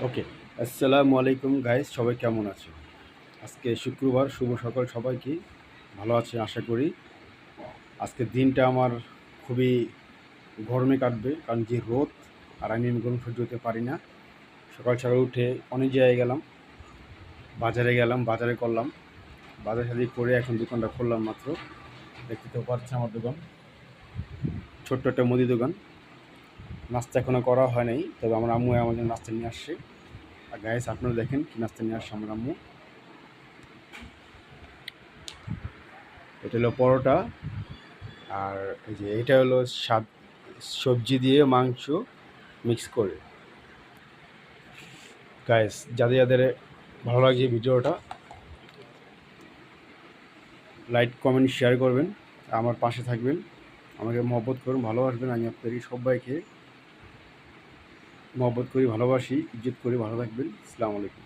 ওকে। আসসালামু আলাইকুম গাইস, সবাই কেমন আছে? আজকে শুক্রবার, শুভ সকাল সবাইকে। ভালো আছেন আশা করি। আজকের দিনটা আমার খুবই গরমে কাটবে, কারণ যে রোদ, আর আমি গরম সহ্য করতে পারি না। সকাল সকাল উঠে অনেক জায়গায় গেলাম, বাজারে করলাম, বাজার সাথে করে এখন দোকানটা খুললাম মাত্র। দেখতে তো পাচ্ছেন আমার দোকান, ছোট্ট একটা মুদি দোকান। নাস্তা এখনও করা হয় নাই, তবে আমার আম্মু আমার জন্য নাস্তা নিয়ে আসছে। আর গাইস, আপনারা দেখেন কি নাস্তা নিয়ে আসছে আমার আম্মু। এটা হলো পরোটা, আর এই যে এটা হলো সবজি দিয়ে মাংস মিক্স করে। গাইস, যাদের যাদের ভালো লাগছে ভিডিওটা, লাইক কমেন্ট শেয়ার করবেন, আমার পাশে থাকবেন, আমাকে মহব্বত করুন, ভালোবাসবেন। আমি আপনাদের সবাইকে মহব্বত করি, ভালোবাসি, ইজ্জত করি। ভালো থাকবেন। আসসালামু আলাইকুম।